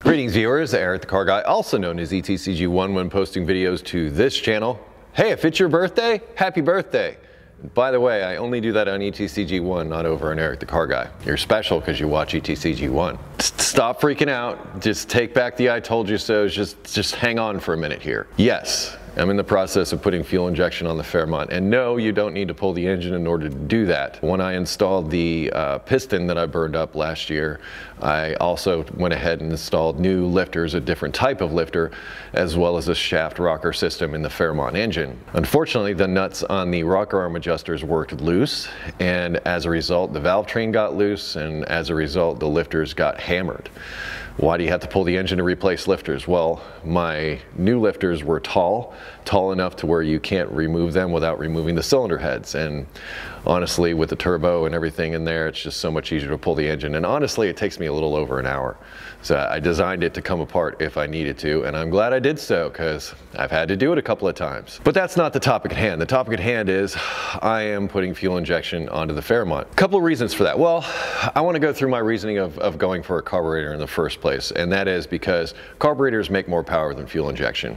Greetings viewers, Eric the Car Guy, also known as EricTheCarGuy when posting videos to this channel. Hey, if it's your birthday, happy birthday. By the way, I only do that on EricTheCarGuy, not over on Eric the Car Guy. You're special because you watch EricTheCarGuy. Stop freaking out, just take back the I told you so, just hang on for a minute here. Yes, I'm in the process of putting fuel injection on the Fairmont, and no, you don't need to pull the engine in order to do that. When I installed the piston that I burned up last year, I also went ahead and installed new lifters, a different type of lifter, as well as a shaft rocker system in the Fairmont engine. Unfortunately, the nuts on the rocker arm adjusters worked loose, and as a result, the valve train got loose, and as a result, the lifters got hammered. Why do you have to pull the engine to replace lifters? Well, my new lifters were tall enough to where you can't remove them without removing the cylinder heads. And honestly, with the turbo and everything in there, it's just so much easier to pull the engine. And honestly, it takes me a little over an hour. So I designed it to come apart if I needed to, and I'm glad I did so because I've had to do it a couple of times. But that's not the topic at hand. The topic at hand is I am putting fuel injection onto the Fairmont. A couple of reasons for that. Well, I want to go through my reasoning of going for a carburetor in the first place, and that is because carburetors make more power than fuel injection.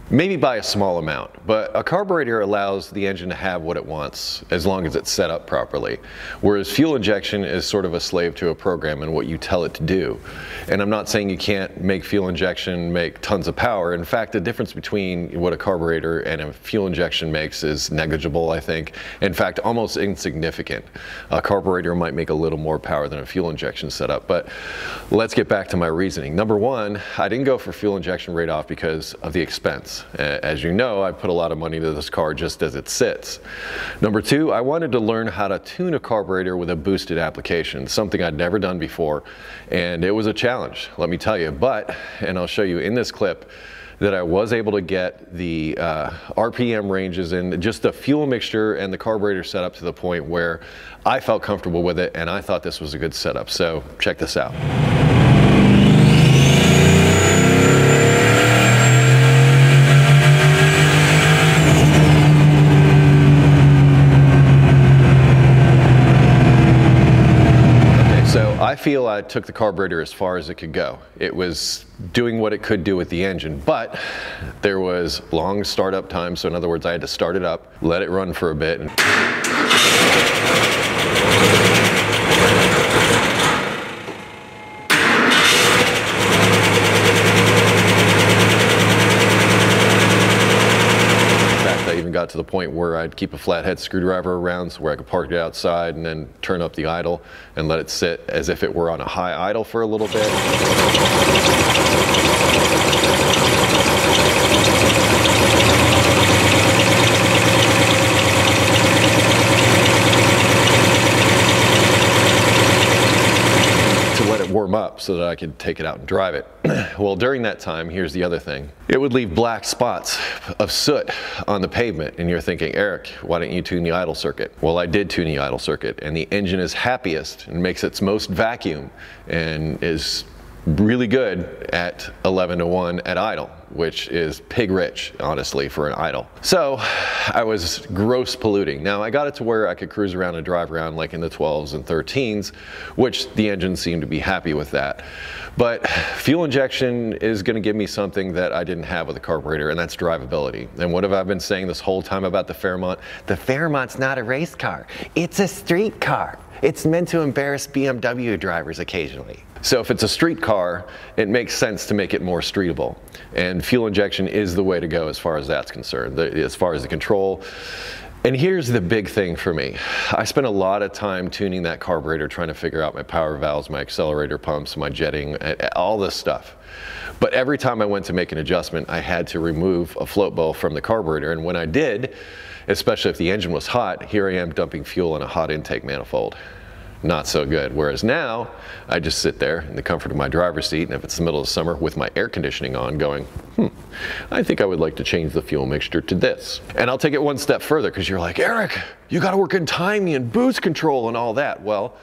Maybe by a small amount, but a carburetor allows the engine to have what it wants as long as it's set up properly. Whereas fuel injection is sort of a slave to a program and what you tell it to do. And I'm not saying you can't make fuel injection make tons of power. In fact, the difference between what a carburetor and a fuel injection makes is negligible, I think. In fact, almost insignificant. A carburetor might make a little more power than a fuel injection setup, but let's get back to my reasoning. Number one, I didn't go for fuel injection right off because of the expense. As you know, I put a lot of money into this car just as it sits. Number two, I wanted to learn how to tune a carburetor with a boosted application, something I'd never done before, and it was a challenge, let me tell you. But, and I'll show you in this clip, that I was able to get the RPM ranges and just the fuel mixture and the carburetor setup to the point where I felt comfortable with it and I thought this was a good setup. So check this out. I feel I took the carburetor as far as it could go. It was doing what it could do with the engine, but there was long startup time. So in other words, I had to start it up, let it run for a bit. And got to the point where I'd keep a flathead screwdriver around so where I could park it outside and then turn up the idle and let it sit as if it were on a high idle for a little bit. Warm up so that I could take it out and drive it. Well, during that time, here's the other thing. It would leave black spots of soot on the pavement, and you're thinking, Eric, why don't you tune the idle circuit? Well, I did tune the idle circuit, and the engine is happiest and makes its most vacuum and is really good at 11 to 1 at idle, which is pig rich, honestly, for an idle. So I was gross polluting. Now I got it to where I could cruise around and drive around like in the 12s and 13s, which the engine seemed to be happy with that. But fuel injection is gonna give me something that I didn't have with the carburetor, and that's drivability. And what have I been saying this whole time about the Fairmont? The Fairmont's not a race car, it's a street car. It's meant to embarrass BMW drivers occasionally. So if it's a street car, it makes sense to make it more streetable. And fuel injection is the way to go as far as that's concerned, as far as the control. And here's the big thing for me. I spent a lot of time tuning that carburetor, trying to figure out my power valves, my accelerator pumps, my jetting, all this stuff. But every time I went to make an adjustment, I had to remove a float bowl from the carburetor. And when I did, especially if the engine was hot, here I am dumping fuel in a hot intake manifold. Not so good. Whereas now, I just sit there in the comfort of my driver's seat, and if it's the middle of summer with my air conditioning on going, I think I would like to change the fuel mixture to this. And I'll take it one step further, because you're like, Eric, you got to work in timing and boost control and all that. Well,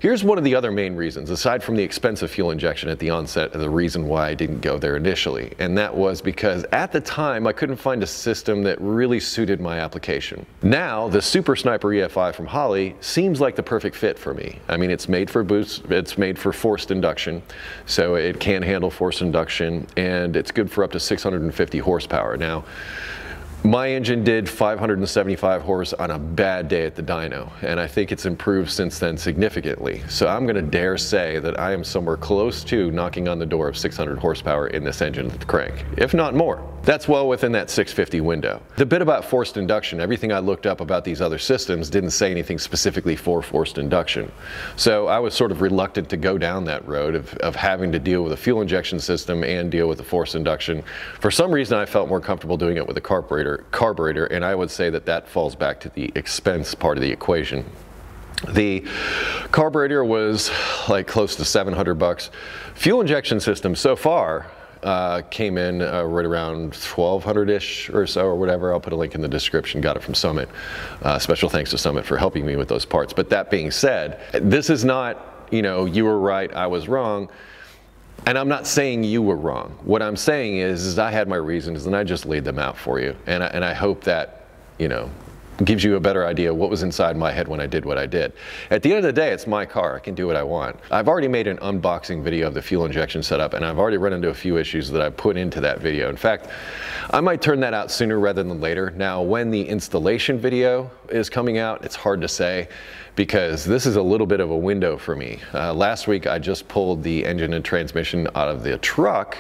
Here's one of the other main reasons, aside from the expensive fuel injection at the onset, the reason why I didn't go there initially. And that was because at the time I couldn't find a system that really suited my application. Now, the Super Sniper EFI from Holley seems like the perfect fit for me. I mean, it's made for boost, it's made for forced induction, so it can handle forced induction, and it's good for up to 650 horsepower. Now, my engine did 575 horse on a bad day at the dyno, and I think it's improved since then significantly. So I'm going to dare say that I am somewhere close to knocking on the door of 600 horsepower in this engine at the crank, if not more. That's well within that 650 window. The bit about forced induction, everything I looked up about these other systems didn't say anything specifically for forced induction. So I was sort of reluctant to go down that road of having to deal with a fuel injection system and deal with the forced induction. For some reason, I felt more comfortable doing it with a carburetor, and I would say that that falls back to the expense part of the equation. The carburetor was like close to 700 bucks. Fuel injection system so far came in right around 1,200-ish or so, or whatever. I'll put a link in the description. Got it from Summit. Special thanks to Summit for helping me with those parts. But that being said, this is not, you know, you were right, I was wrong. And I'm not saying you were wrong. What I'm saying is I had my reasons, and I just laid them out for you. And I hope that, you know, gives you a better idea of what was inside my head when I did what I did. At the end of the day, it's my car. I can do what I want. I've already made an unboxing video of the fuel injection setup, and I've already run into a few issues that I put into that video. In fact, I might turn that out sooner rather than later. Now, when the installation video is coming out, it's hard to say, because this is a little bit of a window for me. Last week, I just pulled the engine and transmission out of the truck,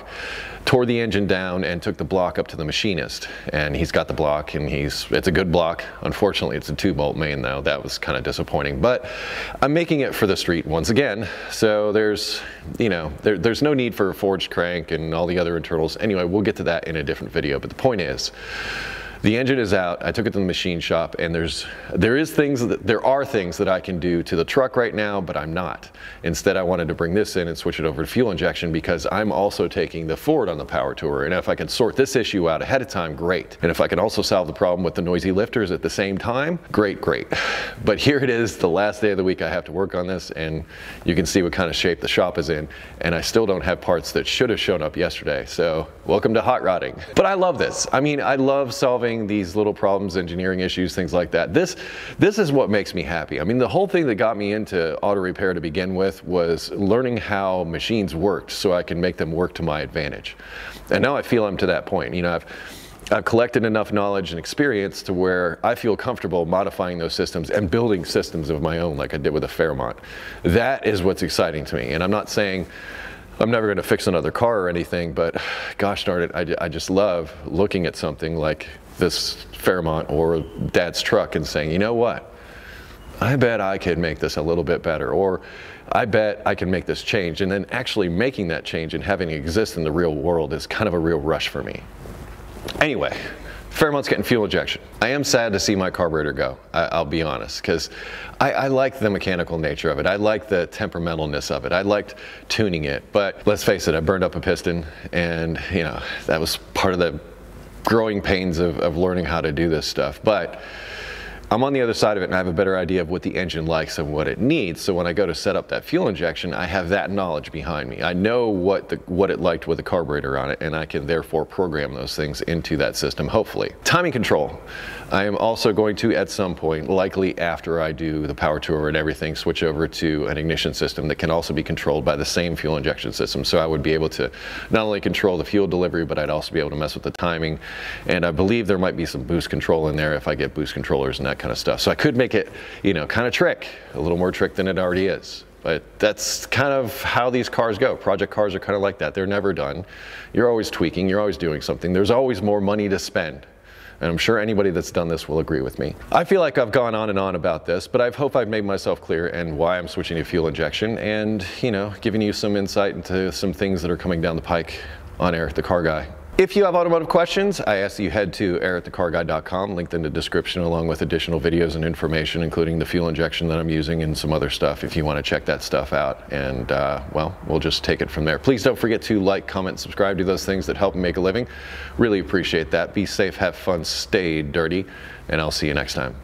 tore the engine down, and took the block up to the machinist. And he's got the block, and it's a good block. Unfortunately, it's a 2-bolt main though. That was kind of disappointing, but I'm making it for the street once again. So there's, you know, there's no need for a forged crank and all the other internals. Anyway, we'll get to that in a different video, but the point is, the engine is out. I took it to the machine shop, and there are things that I can do to the truck right now, but I'm not. Instead, I wanted to bring this in and switch it over to fuel injection, because I'm also taking the Ford on the power tour, and if I can sort this issue out ahead of time, great. And if I can also solve the problem with the noisy lifters at the same time, great. But here it is, the last day of the week I have to work on this, and you can see what kind of shape the shop is in, and I still don't have parts that should have shown up yesterday. So welcome to hot rodding. But I love this. I mean, I love solving these little problems, engineering issues, things like that. This is what makes me happy. I mean, the whole thing that got me into auto repair to begin with was learning how machines worked so I can make them work to my advantage. And now I feel I'm to that point. You know, I've collected enough knowledge and experience to where I feel comfortable modifying those systems and building systems of my own, like I did with the Fairmont. That is what's exciting to me. And I'm not saying I'm never going to fix another car or anything, but gosh darn it, I just love looking at something like this Fairmont or Dad's truck and saying, you know what, I bet I could make this a little bit better, or I bet I can make this change. And then actually making that change and having it exist in the real world is kind of a real rush for me. Anyway, Fairmont's getting fuel injection. I am sad to see my carburetor go, I'll be honest, because I like the mechanical nature of it. I like the temperamentalness of it. I liked tuning it, but let's face it, I burned up a piston, and you know, that was part of the growing pains of learning how to do this stuff. But I'm on the other side of it, and I have a better idea of what the engine likes and what it needs. So when I go to set up that fuel injection, I have that knowledge behind me. I know what it liked with the carburetor on it, and I can therefore program those things into that system, hopefully. Timing control. I am also going to, at some point, likely after I do the power tour and everything, switch over to an ignition system that can also be controlled by the same fuel injection system. So I would be able to not only control the fuel delivery, but I'd also be able to mess with the timing. And I believe there might be some boost control in there if I get boost controllers and that kind of stuff. So I could make it, you know, kind of a little more trick than it already is. But that's kind of how these cars go. Project cars are kind of like that. They're never done. You're always tweaking, you're always doing something. There's always more money to spend. And I'm sure anybody that's done this will agree with me. I feel like I've gone on and on about this, but I hope I've made myself clear and why I'm switching to fuel injection, and, you know, giving you some insight into some things that are coming down the pike on Eric the Car Guy. If you have automotive questions, I ask that you head to EricTheCarGuy.com, linked in the description, along with additional videos and information, including the fuel injection that I'm using and some other stuff if you want to check that stuff out. And, well, we'll just take it from there. Please don't forget to like, comment, and subscribe to those things that help me make a living. Really appreciate that. Be safe, have fun, stay dirty, and I'll see you next time.